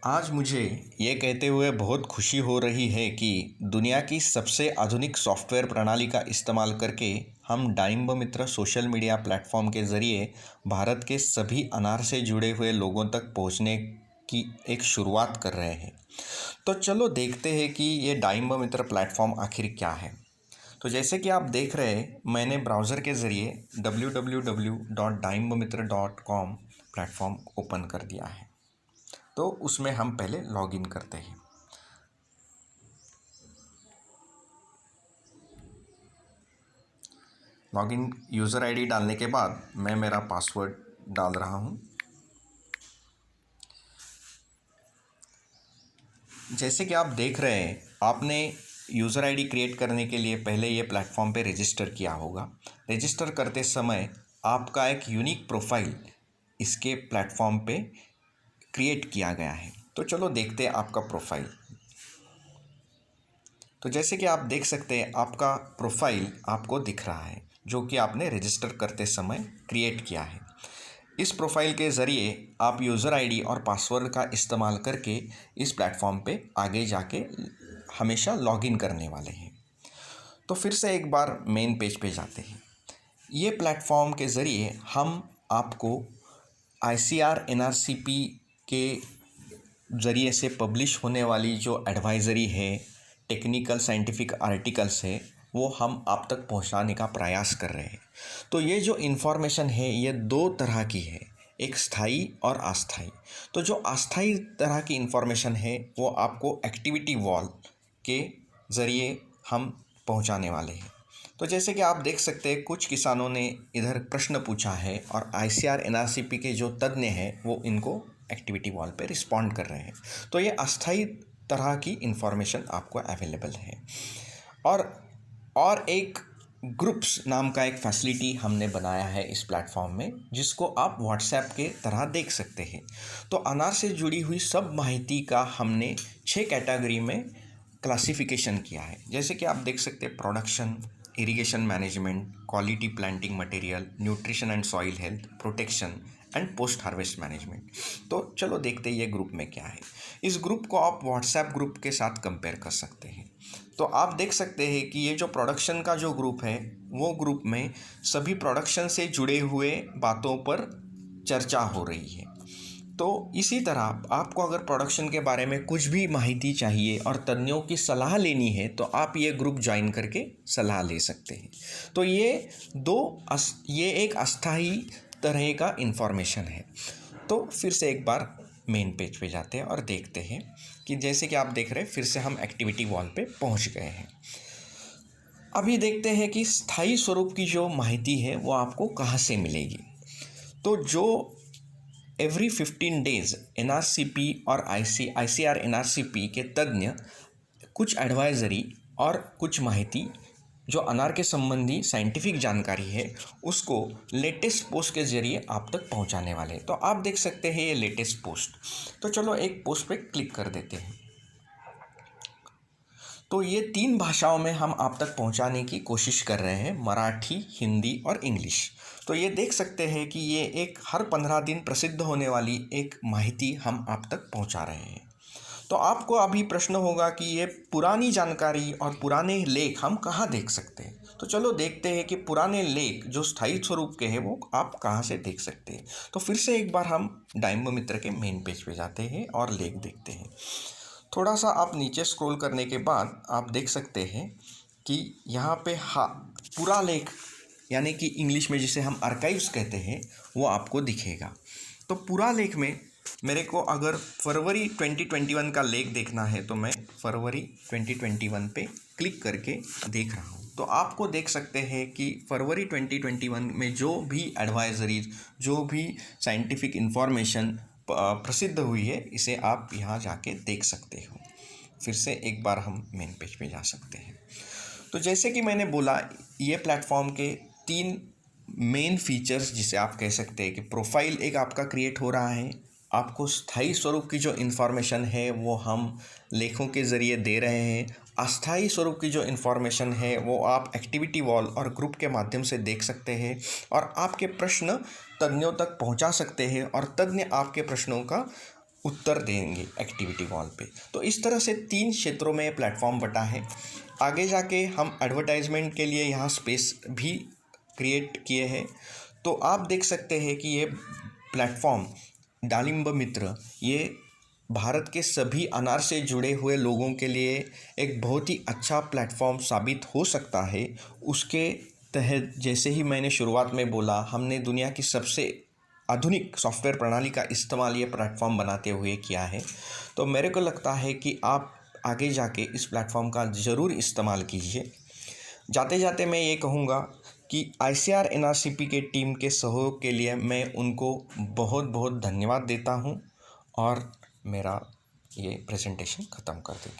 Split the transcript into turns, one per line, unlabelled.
आज मुझे ये कहते हुए बहुत खुशी हो रही है कि दुनिया की सबसे आधुनिक सॉफ्टवेयर प्रणाली का इस्तेमाल करके हम डाइम्ब मित्र सोशल मीडिया प्लेटफॉर्म के ज़रिए भारत के सभी अनार से जुड़े हुए लोगों तक पहुंचने की एक शुरुआत कर रहे हैं। तो चलो देखते हैं कि ये डाइम्ब मित्र प्लेटफॉर्म आखिर क्या है। तो जैसे कि आप देख रहे हैं, मैंने ब्राउज़र के ज़रिए www.daimbamitra.com प्लेटफॉर्म ओपन कर दिया है। तो उसमें हम पहले लॉगिन करते हैं। लॉगिन यूज़र आईडी डालने के बाद मैं मेरा पासवर्ड डाल रहा हूँ। जैसे कि आप देख रहे हैं, आपने यूज़र आईडी क्रिएट करने के लिए पहले ये प्लेटफॉर्म पे रजिस्टर किया होगा। रजिस्टर करते समय आपका एक यूनिक प्रोफाइल इसके प्लेटफॉर्म पे क्रिएट किया गया है। तो चलो देखते हैं आपका प्रोफाइल। तो जैसे कि आप देख सकते हैं, आपका प्रोफाइल आपको दिख रहा है जो कि आपने रजिस्टर करते समय क्रिएट किया है। इस प्रोफाइल के ज़रिए आप यूज़र आईडी और पासवर्ड का इस्तेमाल करके इस प्लेटफॉर्म पे आगे जाके हमेशा लॉगिन करने वाले हैं। तो फिर से एक बार मेन पेज पे जाते हैं। ये प्लेटफॉर्म के ज़रिए हम आपको आईसीआर एनआरसीपी के ज़रिए से पब्लिश होने वाली जो एडवाइज़री है, टेक्निकल साइंटिफिक आर्टिकल्स है, वो हम आप तक पहुंचाने का प्रयास कर रहे हैं। तो ये जो इन्फॉर्मेशन है ये दो तरह की है, एक स्थायी और अस्थायी। तो जो अस्थायी तरह की इन्फॉर्मेशन है वो आपको एक्टिविटी वॉल के ज़रिए हम पहुंचाने वाले हैं। तो जैसे कि आप देख सकते हैं, कुछ किसानों ने इधर प्रश्न पूछा है और आईसीआर एनआरसीपी के जो तज्ञ हैं वो इनको एक्टिविटी वॉल पे रिस्पॉन्ड कर रहे हैं। तो ये अस्थायी तरह की इन्फॉर्मेशन आपको अवेलेबल है। और एक ग्रुप्स नाम का एक फैसिलिटी हमने बनाया है इस प्लेटफॉर्म में, जिसको आप व्हाट्सएप के तरह देख सकते हैं। तो अनार से जुड़ी हुई सब माहिती का हमने 6 कैटेगरी में क्लासिफिकेशन किया है। जैसे कि आप देख सकते हैं, production, irrigation management, quality planting material, nutrition and soil health, protection and post harvest management. तो चलो देखते हैं ये ग्रुप में क्या है। इस ग्रुप को आप व्हाट्सएप ग्रुप के साथ कंपेयर कर सकते हैं। तो आप देख सकते हैं कि ये जो प्रोडक्शन का जो ग्रुप है, वो ग्रुप में सभी प्रोडक्शन से जुड़े हुए बातों पर चर्चा हो रही है। तो इसी तरह आपको अगर प्रोडक्शन के बारे में कुछ भी माहिती चाहिए और तज्ञों की सलाह लेनी है तो आप ये ग्रुप ज्वाइन करके सलाह ले सकते हैं। तो ये एक अस्थायी तरह का इन्फॉर्मेशन है। तो फिर से एक बार मेन पेज पे जाते हैं और देखते हैं कि जैसे कि आप देख रहे हैं, फिर से हम एक्टिविटी वॉल पे पहुंच गए हैं। अभी देखते हैं कि स्थायी स्वरूप की जो माहिती है वो आपको कहाँ से मिलेगी। तो जो एवरी 15 डेज़ एनआरसीपी और आईसीआर एनआरसीपी के तज्ञ कुछ एडवाइजरी और कुछ माहिती जो अनार के संबंधी साइंटिफिक जानकारी है उसको लेटेस्ट पोस्ट के ज़रिए आप तक पहुंचाने वाले हैं। तो आप देख सकते हैं ये लेटेस्ट पोस्ट। तो चलो एक पोस्ट पे क्लिक कर देते हैं। तो ये 3 भाषाओं में हम आप तक पहुंचाने की कोशिश कर रहे हैं, मराठी, हिंदी और इंग्लिश। तो ये देख सकते हैं कि ये एक हर 15 दिन प्रसिद्ध होने वाली एक माहिती हम आप तक पहुंचा रहे हैं। तो आपको अभी प्रश्न होगा कि ये पुरानी जानकारी और पुराने लेख हम कहाँ देख सकते हैं। तो चलो देखते हैं कि पुराने लेख जो स्थायी स्वरूप के हैं वो आप कहाँ से देख सकते हैं। तो फिर से एक बार हम डाइम्ब मित्र के मेन पेज पे जाते हैं और लेख देखते हैं। थोड़ा सा आप नीचे स्क्रॉल करने के बाद आप देख सकते हैं कि यहाँ पे पूरा लेख, यानी कि इंग्लिश में जिसे हम आर्काइव्स कहते हैं, वो आपको दिखेगा। तो पूरा लेख में मेरे को अगर फरवरी 2021 का लेख देखना है तो मैं फरवरी 2021 पे क्लिक करके देख रहा हूँ। तो आपको देख सकते हैं कि फरवरी 2021 में जो भी एडवाइजरीज, जो भी साइंटिफिक इन्फॉर्मेशन प्रसिद्ध हुई है, इसे आप यहाँ जाके देख सकते हो। फिर से एक बार हम मेन पेज पे जा सकते हैं। तो जैसे कि मैंने बोला, ये प्लेटफॉर्म के 3 मेन फीचर्स जिसे आप कह सकते हैं कि प्रोफाइल एक आपका क्रिएट हो रहा है, आपको स्थायी स्वरूप की जो इन्फॉर्मेशन है वो हम लेखों के ज़रिए दे रहे हैं, अस्थायी स्वरूप की जो इन्फॉर्मेशन है वो आप एक्टिविटी वॉल और ग्रुप के माध्यम से देख सकते हैं, और आपके प्रश्न तज्ञों तक पहुंचा सकते हैं और तज्ञ आपके प्रश्नों का उत्तर देंगे एक्टिविटी वॉल पे। तो इस तरह से 3 क्षेत्रों में प्लेटफॉर्म बटा है। आगे जाके हम एडवर्टाइजमेंट के लिए यहाँ स्पेस भी क्रिएट किए हैं। तो आप देख सकते हैं कि ये प्लेटफॉर्म डालिंब मित्र ये भारत के सभी अनार से जुड़े हुए लोगों के लिए एक बहुत ही अच्छा प्लेटफॉर्म साबित हो सकता है। उसके तहत जैसे ही मैंने शुरुआत में बोला, हमने दुनिया की सबसे आधुनिक सॉफ्टवेयर प्रणाली का इस्तेमाल ये प्लेटफॉर्म बनाते हुए किया है। तो मेरे को लगता है कि आप आगे जाके इस प्लेटफॉर्म का ज़रूर इस्तेमाल कीजिए। जाते जाते मैं ये कहूँगा कि ICAR NRCP के टीम के सहयोग के लिए मैं उनको बहुत बहुत धन्यवाद देता हूँ और मेरा ये प्रेजेंटेशन ख़त्म कर देता हूँ।